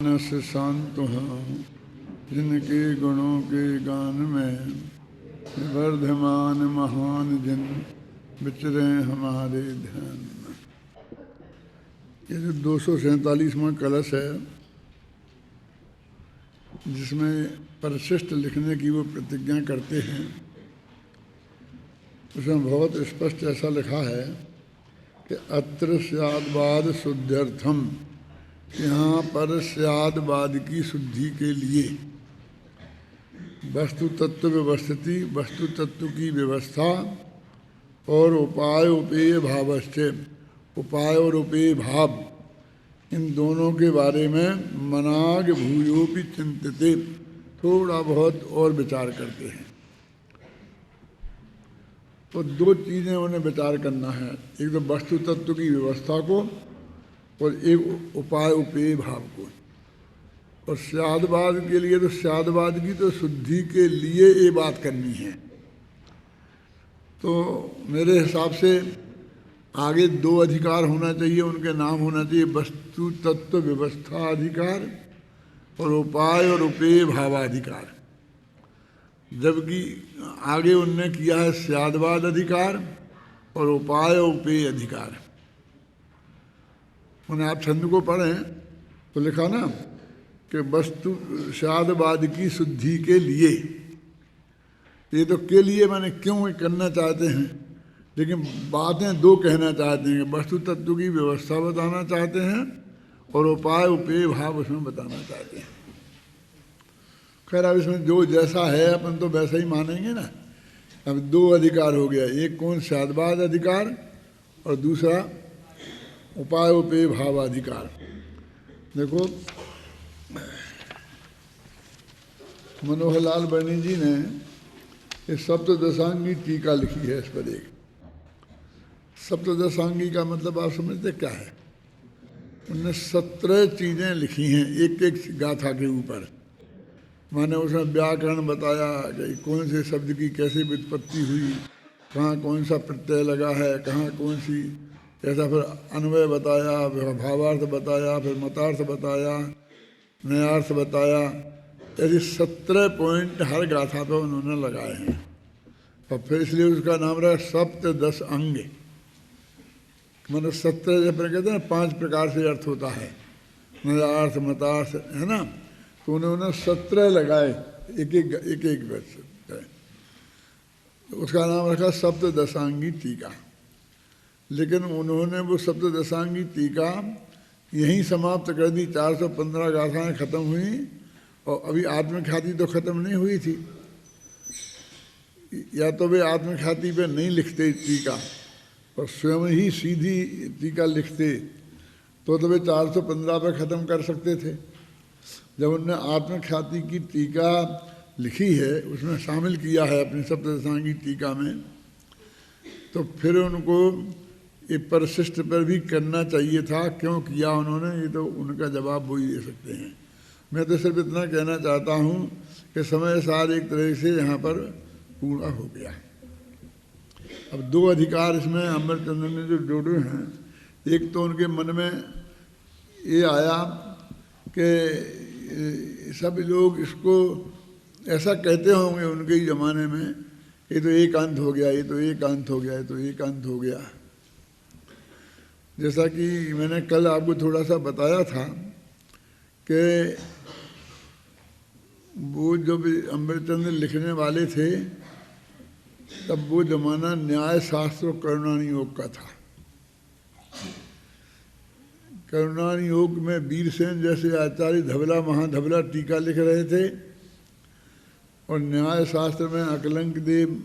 मानस शांत हैं जिनके गुणों के गान में वर्धमान महान जिन विचरे हमारे ध्यान में। ये जो 247वां कलश है जिसमें परिशिष्ट लिखने की वो प्रतिज्ञा करते हैं, उसमें बहुत स्पष्ट ऐसा लिखा है कि अत्र स्यादवाद शुद्ध्यर्थम, यहाँ पर स्यादवाद की शुद्धि के लिए वस्तु तत्व व्यवस्थिति, वस्तु तत्व की व्यवस्था और उपाय उपेय भावश्च, उपाय और उपेय भाव, इन दोनों के बारे में मनाग भूयोपि चिंतते, थोड़ा बहुत और विचार करते हैं। तो दो चीज़ें उन्हें विचार करना है, एक तो वस्तु तत्व की व्यवस्था को और एक उपाय उपेय भाव को। और स्यादवाद के लिए तो स्यादवाद की तो शुद्धि के लिए ये बात करनी है। तो मेरे हिसाब से आगे दो अधिकार होना चाहिए, उनके नाम होना चाहिए वस्तु तत्व व्यवस्था अधिकार और उपाय और उपेय भावाधिकार, जबकि आगे उनने किया है स्यादवाद अधिकार और उपाय उपेय अधिकार। उन्हें आप छंद को पढ़ें तो लिखा ना कि वस्तु स्यादवाद की शुद्धि के लिए, ये तो के लिए मैंने क्यों करना चाहते हैं, लेकिन बातें दो कहना चाहते हैं, वस्तु तत्व की व्यवस्था बताना चाहते हैं और उपाय उपेय भाव उसमें बताना चाहते हैं। खैर अब इसमें जो जैसा है अपन तो वैसा ही मानेंगे ना। अब दो अधिकार हो गया, एक कौन स्यादवाद अधिकार और दूसरा उपाय उपेय भावाधिकार। देखो मनोहर लाल बनी जी ने इस सप्तदशांगी टीका लिखी है इस पर। एक सप्तदशांगी का मतलब आप समझते क्या है? उनने 17 चीज़ें लिखी हैं एक एक गाथा के ऊपर। माने उसमें व्याकरण बताया कि कौन से शब्द की कैसे व्युत्पत्ति हुई, कहाँ कौन सा प्रत्यय लगा है, कहाँ कौन सी ऐसा, फिर अन्वय बताया, फिर भावार्थ बताया, फिर मतार्थ बताया, न्यायार्थ बताया। ऐसे 17 पॉइंट हर गाथा पर उन्होंने लगाए हैं और फिर इसलिए उसका नाम रहा सप्तदश अंग। मतलब 17 जब कहते हैं ना 5 प्रकार से अर्थ होता है, न्यायार्थ मतार्थ, है ना, तो उन्होंने 17 लगाए एक एक वर्ष। उसका नाम रखा सप्तदशांगी टीका। लेकिन उन्होंने वो सप्तदशांगी टीका यहीं समाप्त कर दी। 415 गाथाएँ खत्म हुई और अभी आत्मख्याति तो खत्म नहीं हुई थी। या तो वे आत्मख्याति पे नहीं लिखते टीका और स्वयं ही सीधी टीका लिखते तो वे 415 पे ख़त्म कर सकते थे। जब उन्होंने आत्मख्याति की टीका लिखी है, उसमें शामिल किया है अपनी सप्तदशांगी टीका में, तो फिर उनको ये परिशिष्ट पर भी करना चाहिए था। क्यों किया उन्होंने, ये तो उनका जवाब वो ही दे सकते हैं। मैं तो सिर्फ इतना कहना चाहता हूँ कि समय सार एक तरह से यहाँ पर पूरा हो गया। अब दो अधिकार इसमें अमरचंद्र ने जो जोड़े हैं, एक तो उनके मन में ये आया कि सब लोग इसको ऐसा कहते होंगे उनके ही ज़माने में, ये तो एकांत हो गया, ये तो एकांत हो गया, ये तो एकांत हो गया। जैसा कि मैंने कल आपको थोड़ा सा बताया था कि वो जब अमृतचंद्र लिखने वाले थे तब वो ज़माना न्याय शास्त्र और करुणानी योग का था। करुणानी योग में वीरसेन जैसे आचार्य धवला महाधवला टीका लिख रहे थे और न्याय शास्त्र में अकलंक देव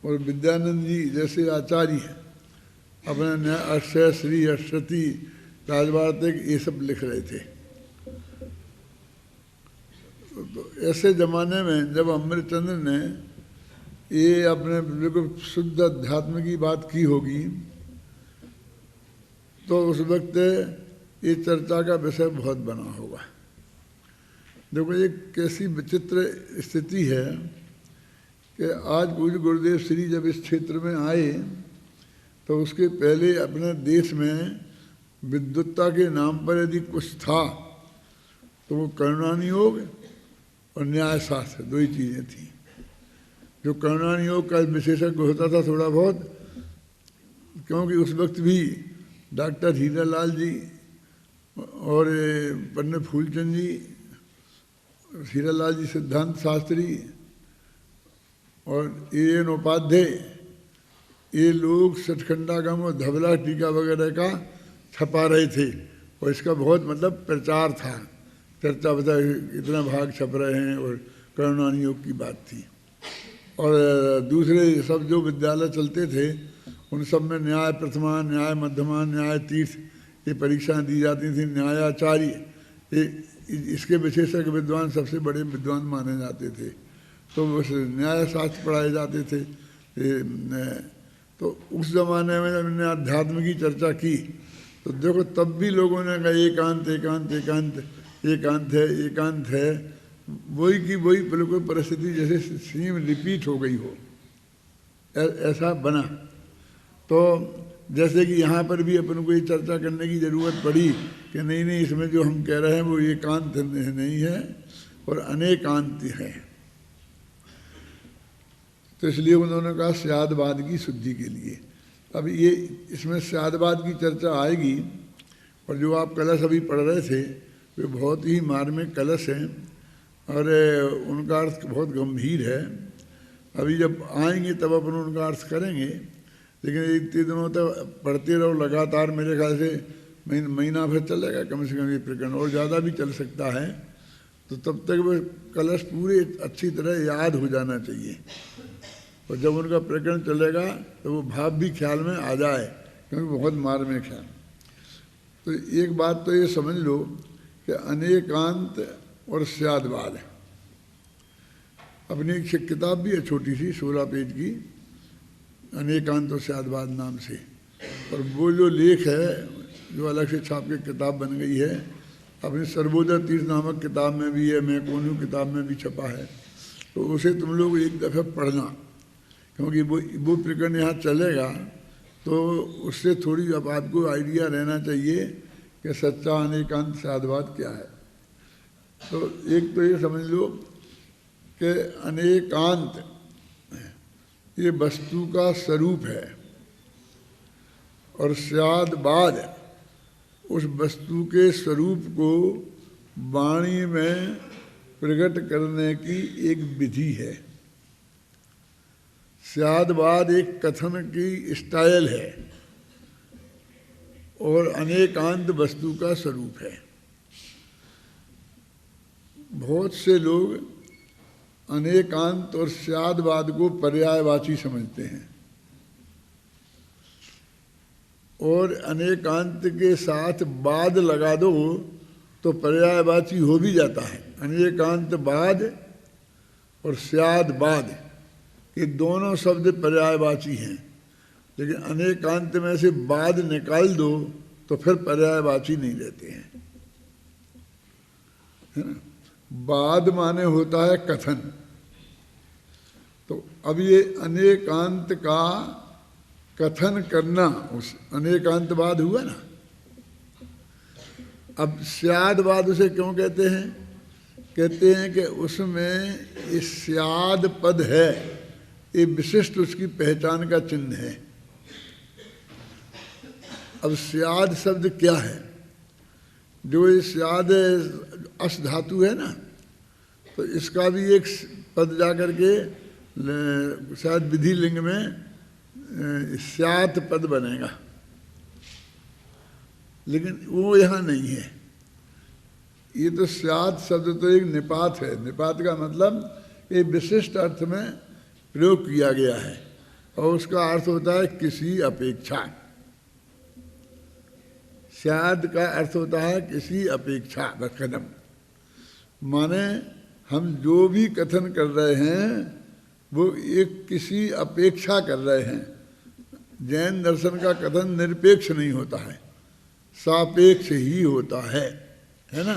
और विद्यानंद जी जैसे आचार्य अपने न्याय अक्षय श्री अश्वती राजवार्तिक ये सब लिख रहे थे। तो ऐसे ज़माने में जब अमृतचंद्र ने ये अपने बिल्कुल शुद्ध अध्यात्म की बात की होगी तो उस वक्त ये चर्चा का विषय बहुत बना होगा। देखो ये कैसी विचित्र स्थिति है कि आज पूज्य गुरुदेव श्री जब इस क्षेत्र में आए तो उसके पहले अपने देश में विद्वत्ता के नाम पर यदि कुछ था तो वो करुणानियोग और न्याय शास्त्र दो ही चीज़ें थी। जो करुणानियोग का विशेषज्ञ होता था थोड़ा बहुत, क्योंकि उस वक्त भी डॉक्टर हीरालाल जी और पंडित फूलचंद जी, हीरालाल जी सिद्धांत शास्त्री और A.N. उपाध्याय, ये लोग सचखंडागम और धबला टीका वगैरह का छपा रहे थे और इसका बहुत मतलब प्रचार था, चर्चा बता इतना भाग छप रहे हैं और करुणानियोग की बात थी। और दूसरे सब जो विद्यालय चलते थे उन सब में न्याय प्रथमा, न्याय मध्यमा, न्याय तीर्थ ये परीक्षाएं दी जाती थी। न्यायाचार्य ये इसके विशेषज्ञ विद्वान सबसे बड़े विद्वान माने जाते थे, तो उस न्याय शास्त्र पढ़ाए जाते थे। तो उस ज़माने में जब मैंने अध्यात्म की चर्चा की तो देखो तब भी लोगों ने कहा एकांत एकांत एकांत एकांत है एकांत है, वही की वही बिल्कुल परिस्थिति जैसे सेम रिपीट हो गई हो, ऐसा बना। तो जैसे कि यहाँ पर भी अपन को ये चर्चा करने की ज़रूरत पड़ी कि नहीं नहीं इसमें जो हम कह रहे हैं वो एकांत नहीं है और अनेकांत है। तो इसलिए उन्होंने कहा स्यादवाद की शुद्धि के लिए। अब ये इसमें स्यादवाद की चर्चा आएगी। और जो आप कलश अभी पढ़ रहे थे वे बहुत ही मार्मिक कलश हैं और उनका अर्थ बहुत गंभीर है। अभी जब आएंगे तब अपन उनका अर्थ करेंगे, लेकिन इतने दिनों तक पढ़ते रहो लगातार, मेरे ख्याल से महीना भर चलेगा कम से कम ये प्रकरण, और ज़्यादा भी चल सकता है। तो तब तक वो कलश पूरे अच्छी तरह याद हो जाना चाहिए और जब उनका प्रकरण चलेगा तो वो भाव भी ख्याल में आ जाए, क्योंकि बहुत मार्मिक है। तो एक बात तो ये समझ लो कि अनेकांत और स्यादवाद है। अपनी एक किताब भी है छोटी सी 16 पेज की, अनेकांत और स्यादवाद नाम से, और वो जो लेख है जो अलग से छाप के किताब बन गई है, अपनी सर्वोदय तीर्थ नामक किताब में भी है, मैं कौन हूँ किताब में भी छपा है। तो उसे तुम लोग एक दफ़ा पढ़ना, क्योंकि वो प्रकरण यहाँ चलेगा तो उससे थोड़ी अब आपको आइडिया रहना चाहिए कि सच्चा अनेकांत स्यादवाद क्या है। तो एक तो ये समझ लो कि अनेकांत ये वस्तु का स्वरूप है और स्यादवाद उस वस्तु के स्वरूप को वाणी में प्रकट करने की एक विधि है। स्यादवाद एक कथन की स्टाइल है और अनेकांत वस्तु का स्वरूप है। बहुत से लोग अनेकांत और स्यादवाद को पर्यायवाची समझते हैं और अनेकांत के साथ बाद लगा दो तो पर्यायवाची हो भी जाता है। अनेकांतवाद और स्यादवाद ये दोनों शब्द पर्यायवाची हैं, लेकिन अनेकांत में से बाद निकाल दो तो फिर पर्यायवाची नहीं रहते हैं, है ना। बाद माने होता है कथन। तो अब ये अनेकांत का कथन करना उस अनेकांतवाद हुआ ना। अब स्यादवाद उसे क्यों कहते हैं? कहते हैं कि उसमें इस स्याद पद है, ये विशिष्ट उसकी पहचान का चिन्ह है। अब स्याद शब्द क्या है? जो ये स्याद अस धातु है ना, तो इसका भी एक पद जाकर के शायद विधि लिंग में स्यात पद बनेगा, लेकिन वो यहाँ नहीं है। ये तो स्यात शब्द तो एक निपात है। निपात का मतलब ये विशिष्ट अर्थ में प्रयोग किया गया है और उसका अर्थ होता है किसी अपेक्षा। स्याद का अर्थ होता है किसी अपेक्षा कदम, माने हम जो भी कथन कर रहे हैं वो एक किसी अपेक्षा कर रहे हैं। जैन दर्शन का कथन निरपेक्ष नहीं होता है, सापेक्ष ही होता है ना।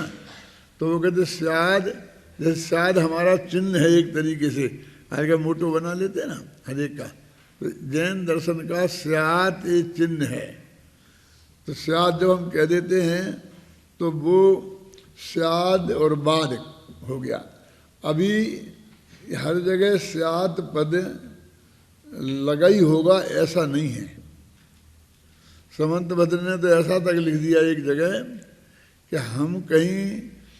तो वो कहते स्याद, जैसे स्याद हमारा चिन्ह है एक तरीके से, हर का मोटो बना लेते हैं ना हर एक का, तो जैन दर्शन का स्याद एक चिन्ह है। तो स्याद जब हम कह देते हैं तो वो स्याद और बाद हो गया। अभी हर जगह स्याद पद लगा ही होगा ऐसा नहीं है। समंत भद्र ने तो ऐसा तक लिख दिया एक जगह कि हम कहीं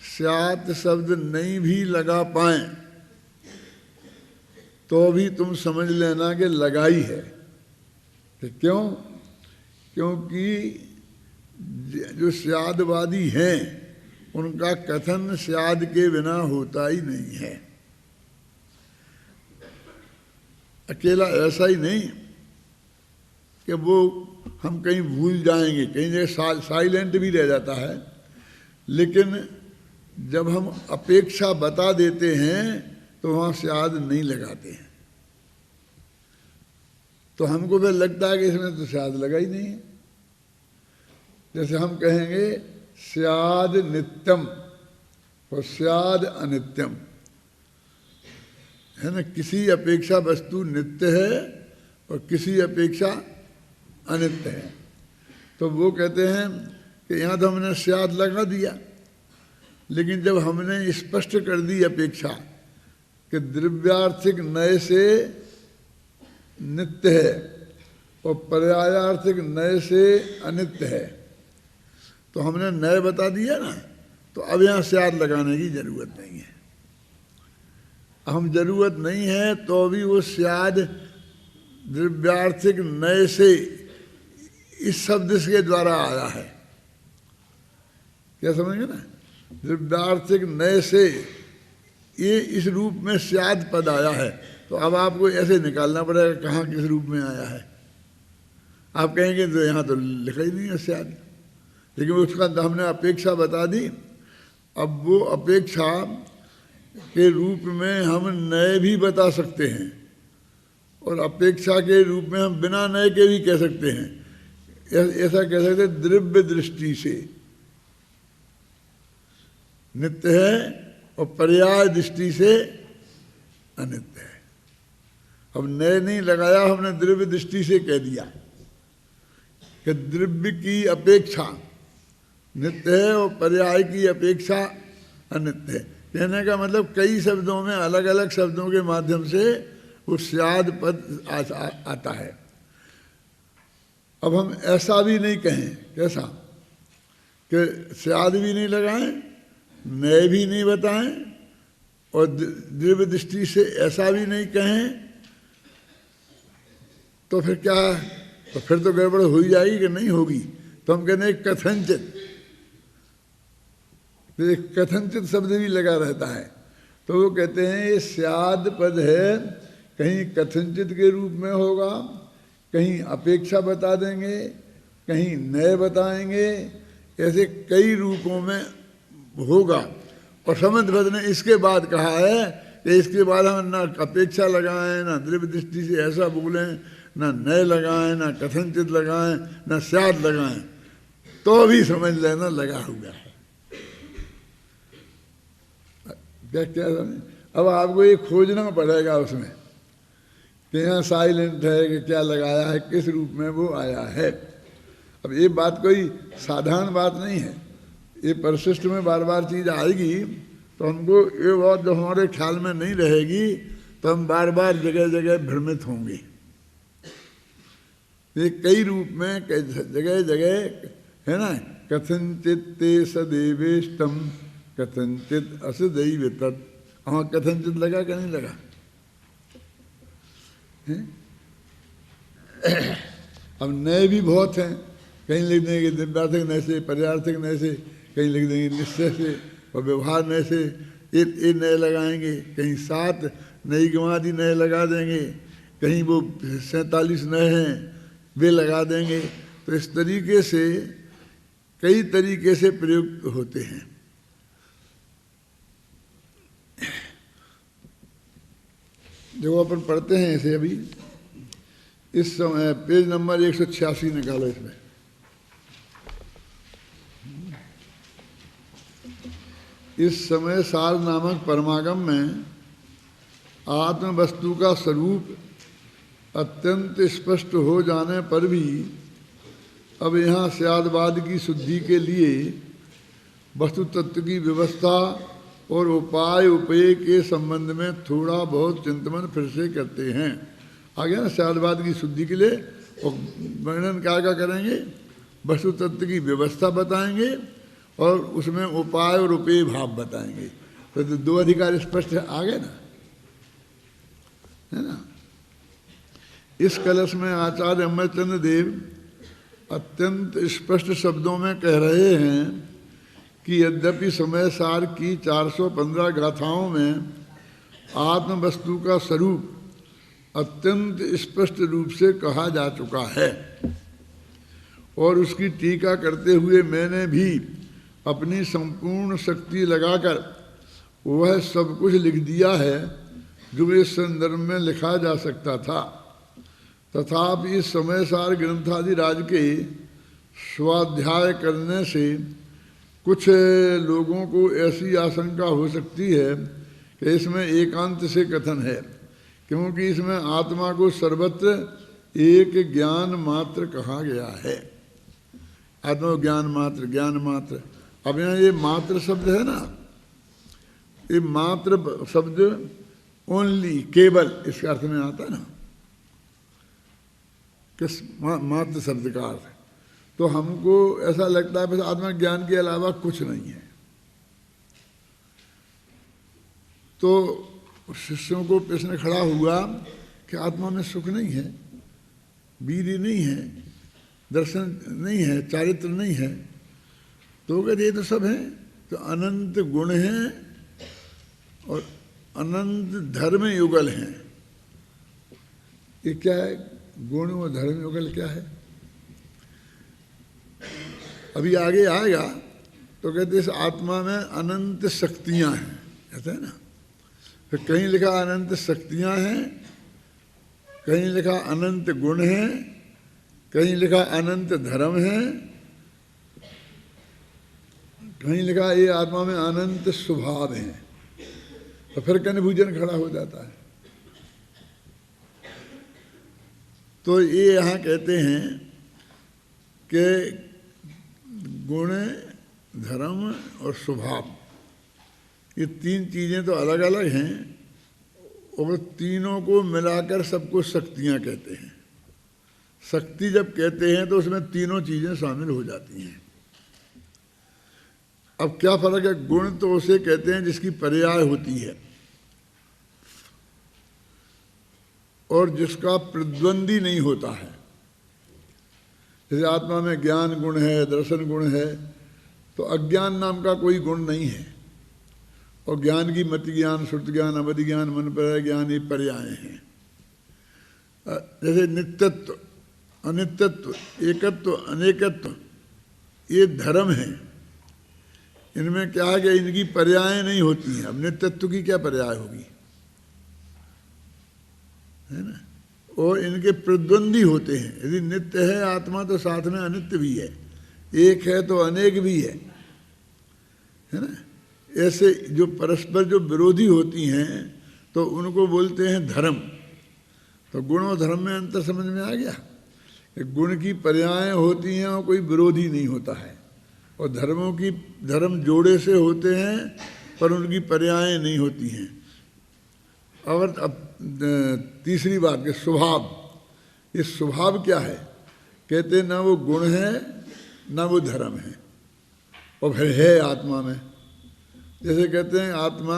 स्यात शब्द नहीं भी लगा पाए तो भी तुम समझ लेना कि लगाई है। कि क्यों? क्योंकि जो स्यादवादी हैं उनका कथन स्याद के बिना होता ही नहीं है। अकेला ऐसा ही नहीं कि वो हम कहीं भूल जाएंगे, कहीं जगह साइलेंट भी रह जाता है, लेकिन जब हम अपेक्षा बता देते हैं तो वहाँ स्याद नहीं लगाते हैं। तो हमको फिर लगता है कि इसमें तो स्याद लगा ही नहीं है। जैसे हम कहेंगे स्याद नित्यम और स्याद अनित्यम, है ना। किसी अपेक्षा वस्तु नित्य है और किसी अपेक्षा अनित्य है। तो वो कहते हैं कि यहाँ तो हमने स्याद लगा दिया, लेकिन जब हमने स्पष्ट कर दी अपेक्षा कि द्रव्यार्थिक नए से नित्य है और पर्यायार्थिक नए से अनित्य है, तो हमने नए बता दिया ना, तो अब यहाँ स्याद लगाने की जरूरत नहीं है। हम जरूरत नहीं है तो भी वो स्याद द्रव्यार्थिक नए से इस शब्द के द्वारा आया है। क्या समझेंगे ना? द्रव्यार्थिक नए से ये इस रूप में स्याद पद आया है। तो अब आपको ऐसे निकालना पड़ेगा कहाँ किस रूप में आया है। आप कहेंगे तो यहाँ तो लिखा ही नहीं है स्याद, लेकिन उसका हमने अपेक्षा बता दी। अब वो अपेक्षा के रूप में हम नए भी बता सकते हैं और अपेक्षा के रूप में हम बिना नए के भी कह सकते हैं। ऐसा कह सकते हैं द्रव्य दृष्टि से नित्य है और पर्याय दृष्टि से अनित्य है। अब नए नहीं लगाया, हमने द्रव्य दृष्टि से कह दिया कि द्रव्य की अपेक्षा नित्य है और पर्याय की अपेक्षा अनित्य है। कहने का मतलब कई शब्दों में अलग अलग शब्दों के माध्यम से वो स्याद पद आता है। अब हम ऐसा भी नहीं कहें, कैसा कि स्याद भी नहीं लगाएं, नए भी नहीं बताएं और द्रव्य दृष्टि से ऐसा भी नहीं कहें, तो फिर क्या? तो फिर तो गड़बड़ हो ही जाएगी कि नहीं होगी। तो हम कहते हैं कथनचित, तो एक कथनचित शब्द भी लगा रहता है। तो वो कहते हैं ये स्याद पद है, कहीं कथनचित के रूप में होगा, कहीं अपेक्षा बता देंगे, कहीं नए बताएंगे, ऐसे कई रूपों में होगा। और समंत भद्र ने इसके बाद कहा है कि इसके बाद हम ना अपेक्षा लगाएं, ना द्रव्य दृष्टि से ऐसा बोलें, ना नए लगाएं, ना कथनचित लगाएं, ना स्याद लगाएं, तो भी समझ लेना लगा हुआ है। क्या क्या समझे? अब आपको ये खोजना पड़ेगा उसमें कि यहाँ साइलेंट है कि क्या लगाया है, किस रूप में वो आया है। अब ये बात कोई साधारण बात नहीं है, ये परिशिष्ट में बार बार चीज़ आएगी तो हमको ये बात जो हमारे ख्याल में नहीं रहेगी तो हम बार बार जगह जगह भ्रमित होंगे। ये कई रूप में जगह जगह है ना, कथनचित ते सदेवेष्टम कथनचित असदैव तत्। वहाँ कथनचित लगा कि नहीं लगा? अब नए भी बहुत हैं, कहीं लिख देंगे दिव्यार्थिक नए से, पर्यार्थिक नए से, कहीं लिख देंगे निश्चय से और व्यवहार नए से, ये नए लगाएंगे, कहीं 7 नई गंवादी नए लगा देंगे, कहीं वो 47 नए हैं वे लगा देंगे। तो इस तरीके से कई तरीके से प्रयुक्त होते हैं। जो अपन पढ़ते हैं इसे अभी इस समय पेज नंबर 186 निकालो। इसमें इस समय सार नामक परमागम में आत्म वस्तु का स्वरूप अत्यंत स्पष्ट हो जाने पर भी अब यहाँ स्यादवाद की शुद्धि के लिए वस्तु तत्व की व्यवस्था और उपाय उपेय के संबंध में थोड़ा बहुत चिंतन फिर से करते हैं। आ गया ना, शादवाद की शुद्धि के लिए और वर्णन क्या क्या करेंगे, वस्तु तत्व की व्यवस्था बताएंगे और उसमें उपाय और उपेय भाव बताएंगे। तो दो अधिकार स्पष्ट आ गए ना, है ना। इस कलश में आचार्य अमरचंद्र देव अत्यंत स्पष्ट शब्दों में कह रहे हैं कि यद्यपि समय सार की 415 गाथाओं में आत्म वस्तु का स्वरूप अत्यंत स्पष्ट रूप से कहा जा चुका है और उसकी टीका करते हुए मैंने भी अपनी संपूर्ण शक्ति लगाकर वह सब कुछ लिख दिया है जो इस संदर्भ में लिखा जा सकता था। तथापि इस समय सार ग्रंथादि राज के स्वाध्याय करने से कुछ लोगों को ऐसी आशंका हो सकती है कि इसमें एकांत से कथन है, क्योंकि इसमें आत्मा को सर्वत्र एक ज्ञान मात्र कहा गया है। आत्मा ज्ञान मात्र, ज्ञान मात्र। अब यहाँ ये मात्र शब्द है ना, ये मात्र शब्द ओनली, केवल, इसके अर्थ में आता है ना, किस मात्र शब्द का अर्थ। तो हमको ऐसा लगता है बस आत्मा ज्ञान के अलावा कुछ नहीं है। तो शिष्यों को प्रश्न खड़ा हुआ कि आत्मा में सुख नहीं है, वीर्य नहीं है, दर्शन नहीं है, चारित्र नहीं है। तो कहते ये तो सब है, तो अनंत गुण हैं और अनंत धर्म युगल हैं। ये क्या है, गुण और धर्म युगल क्या है, अभी आगे आएगा। तो कहते इस आत्मा में अनंत शक्तियां हैं, कहते हैं ना। तो कहीं लिखा अनंत शक्तियां हैं, कहीं लिखा अनंत गुण हैं, कहीं लिखा अनंत धर्म है, कहीं लिखा ये आत्मा में अनंत स्वभाव है। तो फिर कन्फ्यूजन खड़ा हो जाता है। तो ये यहाँ कहते हैं कि गुण, धर्म और स्वभाव, ये तीन चीज़ें तो अलग अलग हैं और तीनों को मिलाकर सबको शक्तियाँ कहते हैं। शक्ति जब कहते हैं तो उसमें तीनों चीज़ें शामिल हो जाती हैं। अब क्या फर्क है, गुण तो उसे कहते हैं जिसकी पर्याय होती है और जिसका प्रतिद्वंदी नहीं होता है। जैसे आत्मा में ज्ञान गुण है, दर्शन गुण है, तो अज्ञान नाम का कोई गुण नहीं है। और ज्ञान की मति ज्ञान, श्रुति ज्ञान, अवधि ज्ञान, मन पर ज्ञान, ये पर्याय हैं। जैसे नित्यत्व, अनित्यत्व, एकत्व, अनेकत्व, ये धर्म है। इनमें क्या है कि इनकी पर्याय नहीं होती हैं। अब नित्यत्व की क्या पर्याय होगी, है ना। और इनके प्रतिद्वंदी होते हैं। यदि नित्य है आत्मा तो साथ में अनित्य भी है, एक है तो अनेक भी है ना। ऐसे जो परस्पर जो विरोधी होती हैं तो उनको बोलते हैं धर्म। तो गुण और धर्म में अंतर समझ में आ गया कि गुण की पर्याय होती हैं और कोई विरोधी नहीं होता है, और धर्मों की, धर्म जोड़े से होते हैं पर उनकी पर्याय नहीं होती हैं। और अब तीसरी बात कि स्वभाव, ये स्वभाव क्या है, कहते हैं ना वो गुण है ना वो धर्म है, और फिर है आत्मा में। जैसे कहते हैं आत्मा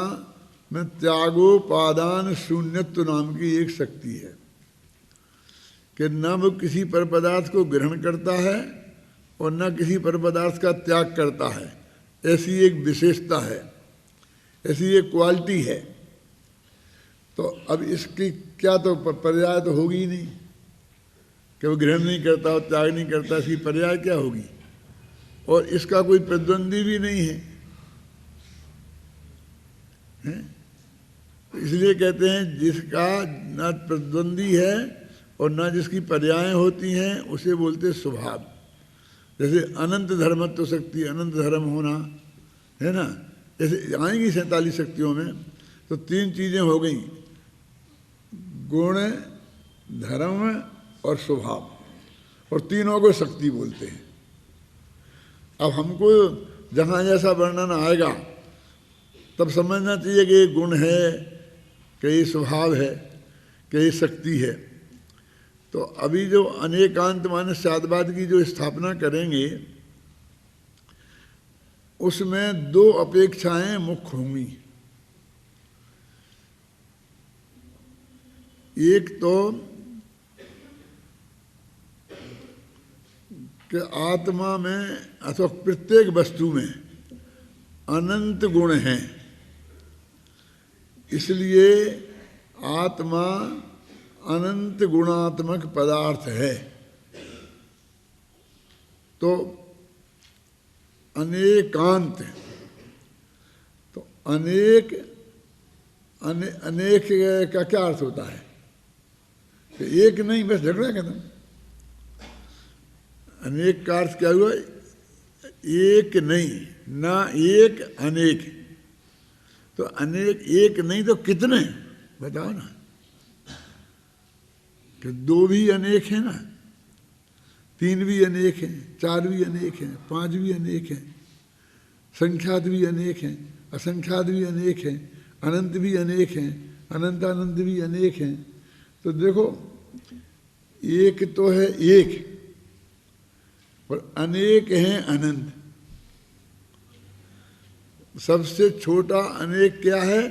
में त्यागोपादान शून्यत्व नाम की एक शक्ति है कि न वो किसी पर पदार्थ को ग्रहण करता है और न किसी पर पदार्थ का त्याग करता है। ऐसी एक विशेषता है, ऐसी एक क्वालिटी है। तो अब इसकी क्या तो पर्याय तो होगी ही नहीं कि वो ग्रहण नहीं करता और त्याग नहीं करता, इसकी पर्याय क्या होगी। और इसका कोई प्रतिद्वंदी भी नहीं है, तो इसलिए कहते हैं जिसका न प्रतिद्वंदी है और न जिसकी पर्याय होती हैं उसे बोलते स्वभाव। जैसे अनंत धर्मत्व शक्ति, अनंत धर्म होना, है ना। जैसे आएंगी 47 शक्तियों में तो तीन चीज़ें हो गई, गुण, धर्म और स्वभाव, और तीनों को शक्ति बोलते हैं। अब हमको जहाँ जैसा वर्णन आएगा तब समझना चाहिए कि ये गुण है, कि ये स्वभाव है, कि ये शक्ति है। तो अभी जो अनेकांत माने साधवाद की जो स्थापना करेंगे उसमें दो अपेक्षाएं मुख्य होंगी। एक तो कि आत्मा में अथवा प्रत्येक वस्तु में अनंत गुण हैं, इसलिए आत्मा अनंत गुणात्मक पदार्थ है। तो अनेकांत, तो अनेक अनेक का क्या अर्थ होता है कि एक नहीं, बस झगड़ा खत्म। अनेक का अर्थ क्या हुआ? एक नहीं, ना एक, अनेक। तो अनेक एक नहीं तो कितने बताओ ना, कि दो भी अनेक है ना, तीन भी अनेक हैं, चार भी अनेक हैं, पांच भी अनेक हैं, संख्यात भी अनेक हैं, असंख्यात भी अनेक हैं, अनंत भी अनेक हैं, अनंत अनंत भी अनेक हैं। तो देखो एक तो है एक और अनेक हैं अनंत। सबसे छोटा अनेक क्या है?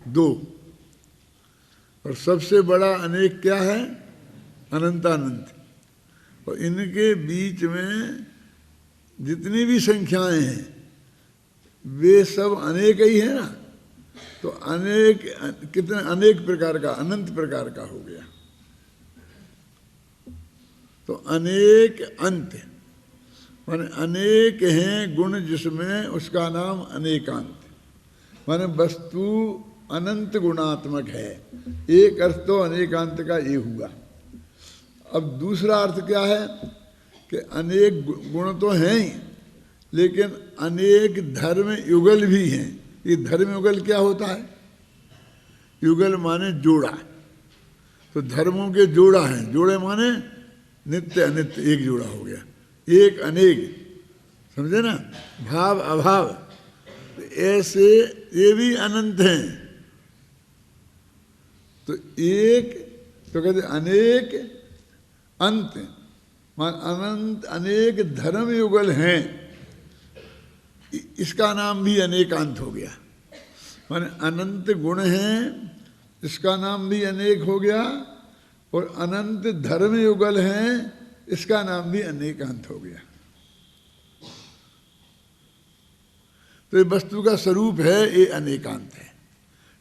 दो। और सबसे बड़ा अनेक क्या है? अनंतानंत। और इनके बीच में जितनी भी संख्याएं हैं वे सब अनेक ही है ना। तो अनेक कितने, अनेक प्रकार का, अनंत प्रकार का हो गया। तो अनेक अंत माने अनेक हैं गुण जिसमें उसका नाम अनेकांत, माने वस्तु अनंत गुणात्मक है। एक अर्थ तो अनेकांत का ये हुआ। अब दूसरा अर्थ क्या है कि अनेक गुण तो हैं ही, लेकिन अनेक धर्म युगल भी हैं। ये धर्म युगल क्या होता है? युगल माने जोड़ा। तो धर्मों के जोड़ा हैं, जोड़े माने नित्य अनित्य, एक जोड़ा हो गया। एक अनेक, समझे ना, भाव अभाव, तो ऐसे ये भी अनंत हैं। तो एक तो कहते अनेक अंत, मान अनंत अनेक धर्म युगल हैं, इसका नाम भी अनेकांत हो गया। माने अनंत गुण हैं, इसका नाम भी अनेक हो गया। और अनंत धर्म युगल हैं, इसका नाम भी अनेकांत हो गया। तो ये वस्तु का स्वरूप है, ये अनेकांत है।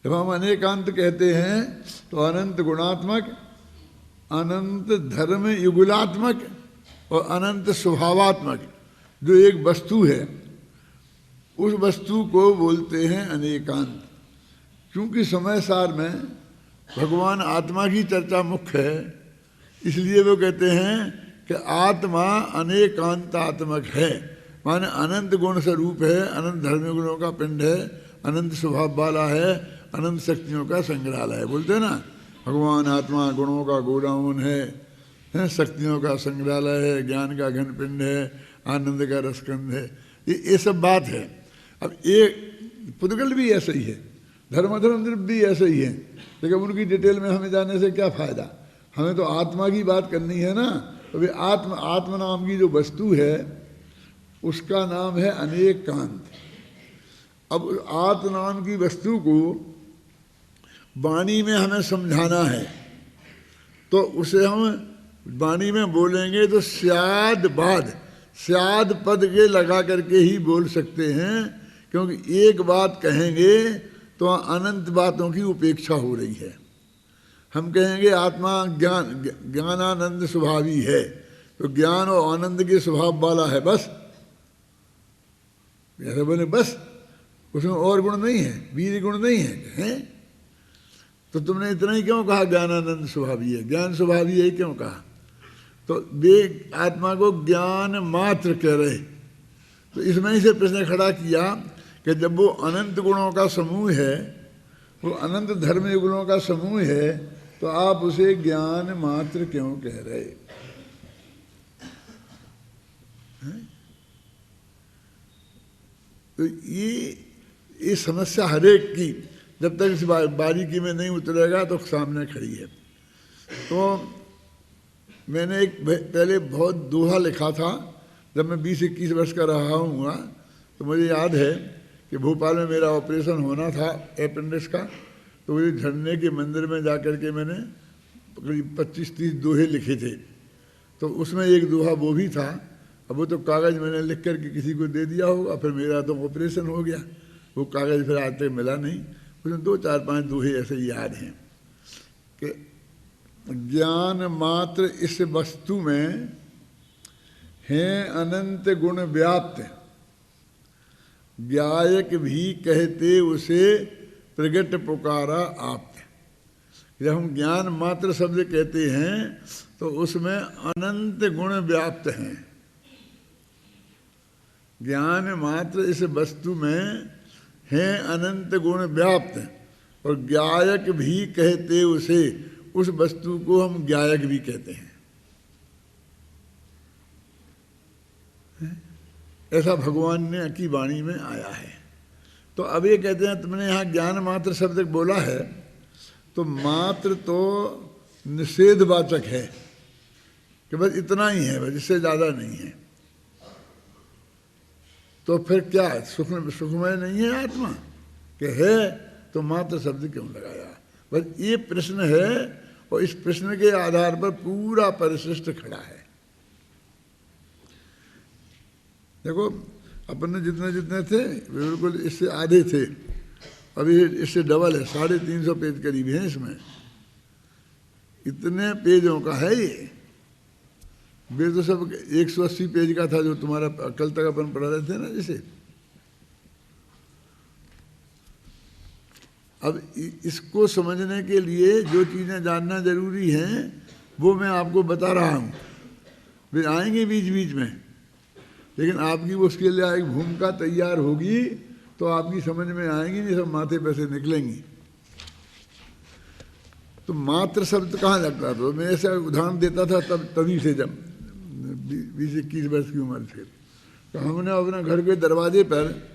जब हम अनेकांत कहते हैं तो अनंत गुणात्मक, अनंत धर्म युगलात्मक और अनंत स्वभावात्मक जो एक वस्तु है, उस वस्तु को बोलते हैं अनेकांत। क्योंकि समय सार में भगवान आत्मा की चर्चा मुख्य है, इसलिए वो कहते हैं कि आत्मा अनेकांतात्मक है। माने अनंत गुण स्वरूप है, अनंत धर्म गुणों का पिंड है, अनंत स्वभाव वाला है, अनंत शक्तियों का संग्रहालय है। बोलते हैं ना, भगवान आत्मा गुणों का गोडाउन है, शक्तियों का संग्रहालय है, ज्ञान का घन पिंड है, आनंद का रसकंद है। ये सब बात है। अब एक पुद्गल भी ऐसा ही है, धर्म भी ऐसे ही है, लेकिन उनकी डिटेल में हमें जाने से क्या फायदा। हमें तो आत्मा की बात करनी है ना। तो वे आत्मा नाम की जो वस्तु है उसका नाम है अनेकांत। अब आत्मा नाम की वस्तु को वाणी में हमें समझाना है, तो उसे हम वाणी में बोलेंगे तो स्याद पद के लगा करके ही बोल सकते हैं, क्योंकि एक बात कहेंगे तो अनंत बातों की उपेक्षा हो रही है। हम कहेंगे आत्मा ज्ञानानंद स्वभावी है, तो ज्ञान और आनंद के स्वभाव वाला है, बस ऐसे बोले बस, उसमें और गुण नहीं है, वीर गुण नहीं है, तो तुमने इतना ही क्यों कहा ज्ञानानंद स्वभावी है, ज्ञान स्वभावी है क्यों कहा? तो वे आत्मा को ज्ञान मात्र कह रहे। तो इसमें से प्रश्न खड़ा किया कि जब वो अनंत गुणों का समूह है, वो अनंत धर्म गुणों का समूह है, तो आप उसे ज्ञान मात्र क्यों कह रहे? तो ये समस्या हरेक की जब तक इस बारीकी में नहीं उतरेगा तो सामने खड़ी है। तो मैंने एक पहले बहुत दोहा लिखा था जब मैं 20-21 वर्ष का रहा हुआ, तो मुझे याद है कि भोपाल में मेरा ऑपरेशन होना था अपेंडिक्स का, तो मुझे झरने के मंदिर में जाकर के मैंने करीब 25-30 दोहे लिखे थे। तो उसमें एक दोहा वो भी था। अब वो तो कागज़ मैंने लिख करके किसी को दे दिया होगा, फिर मेरा तो ऑपरेशन हो गया, वो कागज़ फिर आज तक मिला नहीं। उसमें 2-4-5 दोहे ऐसे याद हैं कि ज्ञान मात्र इस वस्तु में हैं अनंत गुण व्याप्त, गायक भी कहते उसे प्रगट पुकारा आप। जब हम ज्ञान मात्र शब्द कहते हैं तो उसमें अनंत गुण व्याप्त हैं। ज्ञान मात्र इस वस्तु में हैं अनंत गुण व्याप्त, और गायक भी कहते उसे, उस वस्तु को हम गायक भी कहते हैं। ऐसा भगवान ने की वाणी में आया है। तो अब ये कहते हैं तुमने यहाँ ज्ञान मात्र शब्द बोला है, तो मात्र तो निषेधवाचक है कि बस इतना ही है, बस इससे ज़्यादा नहीं है। तो फिर क्या सुखमय नहीं है आत्मा कि है, तो मात्र शब्द क्यों लगाया? बस ये प्रश्न है, और इस प्रश्न के आधार पर पूरा परिशिष्ट खड़ा है। देखो अपन जितने जितने थे बिल्कुल इससे आधे थे, अभी इससे डबल है, 350 पेज करीब है इसमें। इतने पेजों का है ये। वे तो सब 180 पेज का था जो तुम्हारा कल तक अपन पढ़ा रहे थे ना जैसे। अब इसको समझने के लिए जो चीज़ें जानना जरूरी हैं वो मैं आपको बता रहा हूँ। वे आएंगे बीच बीच में, लेकिन आपकी उसके लिए एक भूमिका तैयार होगी तो आपकी समझ में आएंगी, नहीं सब माथे पे से निकलेंगी। तो मात्र शब्द कहाँ लगता था? मैं ऐसा उदाहरण देता था तभी से, जब 20-21 वर्ष की उम्र से, तो हमने अपने घर के दरवाजे पर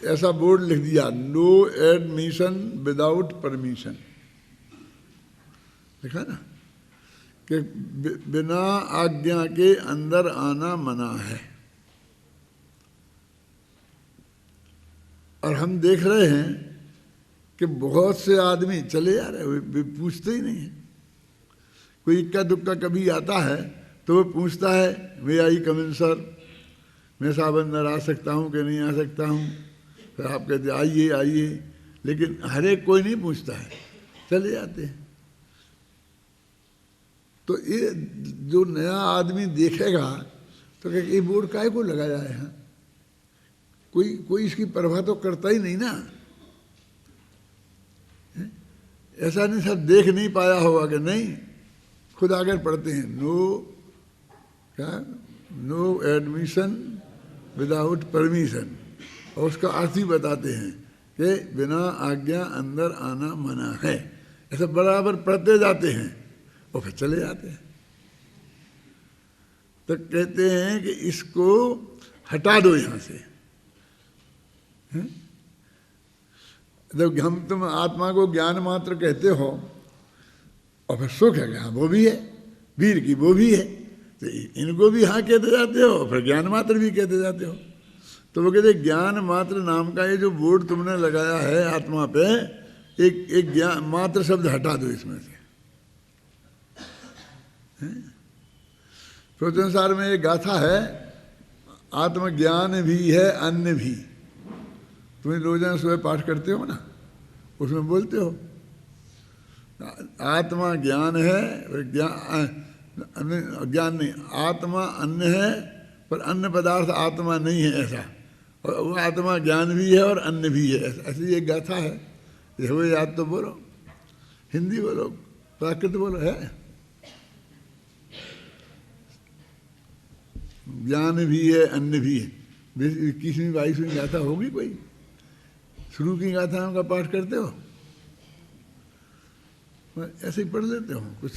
ऐसा बोर्ड लिख दिया, नो एडमिशन विदाउट परमिशन। लिखा ना कि बिना आज्ञा के अंदर आना मना है। और हम देख रहे हैं कि बहुत से आदमी चले जा रहे हैं, वे पूछते ही नहीं है। कोई इक्का दुक्का कभी आता है तो वो पूछता है, वे आई कम इन सर, मैं साहब अंदर आ सकता हूँ कि नहीं आ सकता हूँ? फिर आप कहते आइए आइए, लेकिन हर एक कोई नहीं पूछता है, चले जाते हैं। तो ये जो नया आदमी देखेगा तो कहे ये बोर्ड काहे को लगाया है यहाँ? कोई इसकी परवाह तो करता ही नहीं ना। ऐसा नहीं सब देख नहीं पाया होगा कि नहीं, खुद आकर पढ़ते हैं, नो एडमिशन विदाउट परमिशन, और उसका अर्थ ही बताते हैं कि बिना आज्ञा अंदर आना मना है। ऐसा बराबर पढ़ते जाते हैं और फिर चले जाते हैं। तो कहते हैं कि इसको हटा दो यहाँ से। जब तुम आत्मा को ज्ञान मात्र कहते हो और फिर सुख है हाँ वो भी है, वीर की वो भी है, तो इनको भी हाँ कहते जाते हो, फिर ज्ञान मात्र भी कहते जाते हो। तो वो कहते ज्ञान मात्र नाम का ये जो बोर्ड तुमने लगाया है आत्मा पे, एक ज्ञान मात्र शब्द हटा दो इसमें से। प्रोचनसार में एक गाथा है, आत्मज्ञान भी है अन्य भी। तुम्हें रोजाना सुबह पाठ करते हो ना, उसमें बोलते हो आत्मा ज्ञान है, ज्ञान नहीं, आत्मा अन्न है पर अन्न पदार्थ आत्मा नहीं है ऐसा, और वो आत्मा ज्ञान भी है और अन्न भी है ऐसी एक गाथा है। वो याद तो बोलो, हिंदी बोलो, प्राकृत बोलो, है ज्ञान भी है अन्न भी है। 21वीं-22वीं गाथा होगी कोई? शुरू की गाथाओं का पाठ करते हो? ऐसे ही पढ़ लेते हो कुछ?